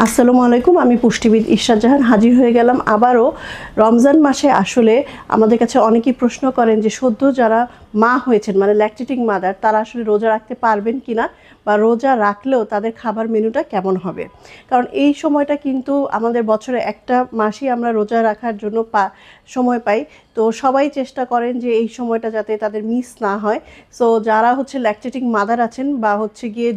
আসসালামু আলাইকুম। আমি পুষ্টিবিদ ইশরাত জাহান হাজির হয়ে গেলাম আবারও। রমজান মাসে আসলে আমাদের কাছে অনেকেই প্রশ্ন করেন যে সদ্য যারা মা হয়েছেন মানে ল্যাকটেটিং মাদার তারা আসলে রোজা রাখতে পারবেন কিনা বা রোজা রাখলেও তাদের খাবার মেনুটা কেমন হবে। কারণ এই সময়টা কিন্তু আমাদের বছরে একটা মাসই আমরা রোজা রাখার জন্য সময় পাই। তো সবাই চেষ্টা করেন যে এই সময়টা যাতে তাদের মিস না হয়। সো যারা ল্যাকটেটিং মাদার আছেন বা গিয়ে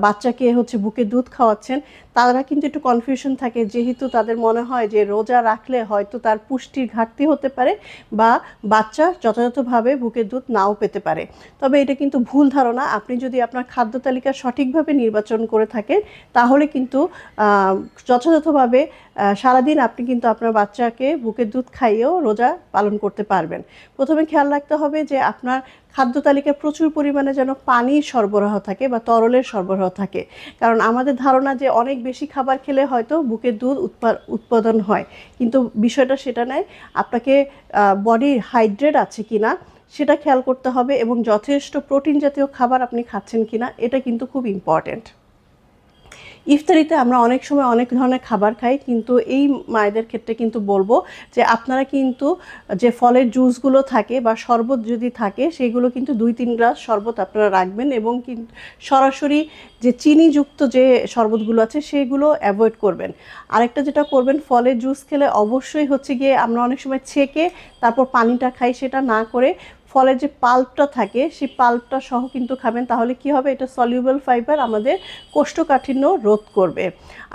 বাচ্চাকে বুকের দুধ খাওয়াচ্ছেন, তারা কিন্তু একটু কনফিউশন থাকে, যেহেতু তাদের মনে হয় যে রোজা রাখলে হয়তো তার পুষ্টির ঘাটতি হতে পারে বা বাচ্চা যথাযথভাবে বুকের দুধ নাও পেতে পারে। তবে এটা কিন্তু ভুল ধারণা। আপনি যদি আপনার খাদ্য তালিকা সঠিকভাবে নির্বাচন করে থাকেন তাহলে কিন্তু যথাযথভাবে সারাদিন আপনি কিন্তু আপনার বাচ্চাকে বুকের দুধ খাইয়েও রোজা পালন করতে পারবেন। প্রথমে খেয়াল রাখতে হবে যে আপনার খাদ্য তালিকায় প্রচুর পরিমাণে যেন পানির সরবরাহ থাকে বা তরলের সরবরাহ থাকে। কারণ আমাদের ধারণা যে অনেক বেশি খাবার খেলে হয়তো বুকের দুধ উৎপাদন হয়, কিন্তু বিষয়টা সেটা নয়। আপনাকে বডি হাইড্রেট আছে কিনা সেটা খেয়াল করতে হবে এবং যথেষ্ট প্রোটিন জাতীয় খাবার আপনি খাচ্ছেন কিনা এটা কিন্তু খুব ইম্পর্ট্যান্ট। ইফতারিতে আমরা অনেক সময় অনেক ধরনের খাবার খাই, কিন্তু এই মায়েদের ক্ষেত্রে কিন্তু বলবো যে আপনারা কিন্তু যে ফলের জুসগুলো থাকে বা শরবত যদি থাকে সেগুলো কিন্তু 2-3 গ্লাস শরবত আপনারা রাখবেন এবং কিন্তু সরাসরি যে চিনিযুক্ত যে শরবতগুলো আছে সেগুলো অ্যাভয়েড করবেন। আরেকটা যেটা করবেন, ফলের জুস খেলে অবশ্যই গিয়ে আমরা অনেক সময় ছেঁকে তারপর পানিটা খাই, সেটা না করে ফলের যে পাল্পটা থাকে সেই পাল্পটা সহ কিন্তু খাবেন। তাহলে কি হবে, এটা সলিউবল ফাইবার আমাদের কোষ্ঠকাঠিন্য রোধ করবে।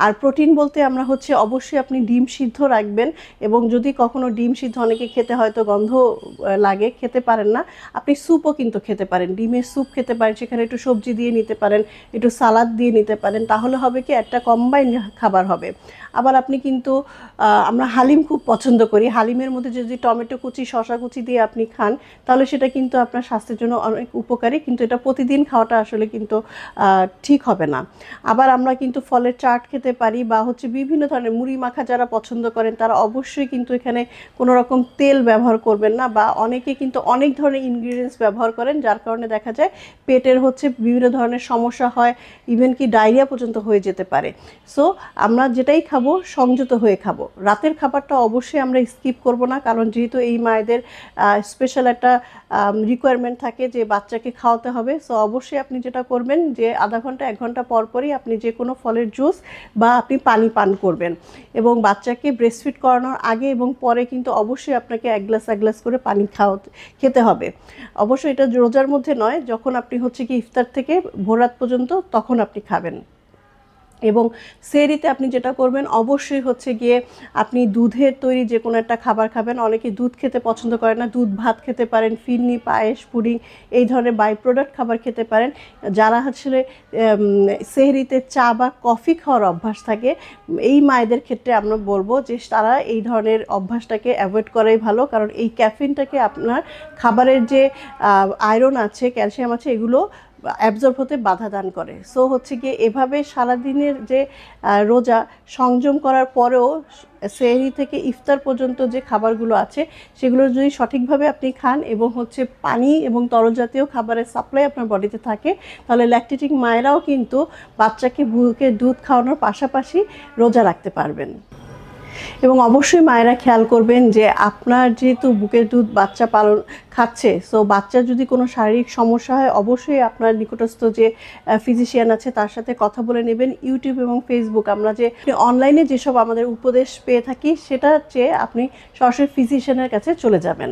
আর প্রোটিন বলতে আমরা অবশ্যই আপনি ডিম সিদ্ধ রাখবেন, এবং যদি কখনো ডিম সিদ্ধ অনেকে খেতে হয়তো গন্ধ লাগে, খেতে পারেন না, আপনি স্যুপও কিন্তু খেতে পারেন, ডিমের স্যুপ খেতে পারেন, সেখানে একটু সবজি দিয়ে নিতে পারেন, একটু সালাদ দিয়ে নিতে পারেন, তাহলে হবে কি একটা কম্বাইন্ড খাবার হবে। আবার আপনি কিন্তু আমরা হালিম খুব পছন্দ করি, হালিমের মধ্যে যদি টমেটো কুচি শসা কুচি দিয়ে আপনি খান তাহলে সেটা কিন্তু আপনার স্বাস্থ্যের জন্য অনেক উপকারী, কিন্তু এটা প্রতিদিন খাওয়াটা আসলে কিন্তু ঠিক হবে না। আবার আমরা কিন্তু ফলের চাট খেতে পারি বা বিভিন্ন ধরনের মুড়ি মাখা যারা পছন্দ করেন তারা অবশ্যই কিন্তু এখানে কোনো রকম তেল ব্যবহার করবেন না, বা অনেকে কিন্তু অনেক ধরনের ইনগ্রিডিয়েন্টস ব্যবহার করেন যার কারণে দেখা যায় পেটের বিভিন্ন ধরনের সমস্যা হয়, ইভেন কি ডায়রিয়া পর্যন্ত হয়ে যেতে পারে। সো আমরা যেটাই খাবো সংযত হয়ে খাবো। রাতের খাবারটা অবশ্যই আমরা স্কিপ করব না, কারণ যেহেতু এই মায়েদের স্পেশাল একটা রিকোয়ারমেন্ট থাকে যে বাচ্চাকে খাওয়াতে হবে। সো অবশ্যই আপনি যেটা করবেন যে আধা ঘন্টা 1 ঘন্টা পরই আপনি যে কোনো ফলের জুস বা আপনি পানি পান করবেন, এবং বাচ্চাকে ব্রেস্টফিড করানোর আগে এবং পরে কিন্তু অবশ্যই আপনাকে 1 গ্লাস করে পানি খেতে হবে। অবশ্যই এটা রোজার মধ্যে নয়, যখন আপনি কি ইফতার থেকে ভোর রাত পর্যন্ত তখন আপনি খাবেন। এবং সেহরিতে আপনি যেটা করবেন অবশ্যই গিয়ে আপনি দুধের তৈরি যে কোনো একটা খাবার খাবেন। অনেকে দুধ খেতে পছন্দ করে না, দুধ ভাত খেতে পারেন, ফিরনি, পায়েস, পুডিং এই ধরনের বাই প্রোডাক্ট খাবার খেতে পারেন। যারা সেহরিতে চা বা কফি খাওয়ার অভ্যাস থাকে এই মায়েদের ক্ষেত্রে আমরা বলবো যে তারা এই ধরনের অভ্যাসটাকে অ্যাভয়েড করাই ভালো, কারণ এই ক্যাফিনটাকে আপনার খাবারের যে আয়রন আছে, ক্যালসিয়াম আছে, এগুলো অ্যাবজর্ব হতে বাধা দান করে। সো গিয়ে এভাবে সারাদিনের যে রোজা সংযম করার পরেও সেহরি থেকে ইফতার পর্যন্ত যে খাবারগুলো আছে সেগুলো যদি সঠিকভাবে আপনি খান এবং পানি এবং তরল জাতীয় খাবারের সাপ্লাই আপনার বডিতে থাকে, তাহলে ল্যাকটেটিং মায়েরাও কিন্তু বাচ্চাকে বুকের দুধ খাওয়ানোর পাশাপাশি রোজা রাখতে পারবেন। এবং অবশ্যই মায়েরা খেয়াল করবেন যে আপনার যেহেতু বুকের দুধ বাচ্চা খাচ্ছে, সো বাচ্চার যদি কোনো শারীরিক সমস্যা হয় অবশ্যই আপনার নিকটস্থ যে ফিজিশিয়ান আছে তার সাথে কথা বলে নেবেন। ইউটিউব এবং ফেসবুক আমরা যে অনলাইনে যেসব আমাদের উপদেশ পেয়ে থাকি সেটা চেয়ে আপনি সরাসরি ফিজিশিয়ানের কাছে চলে যাবেন।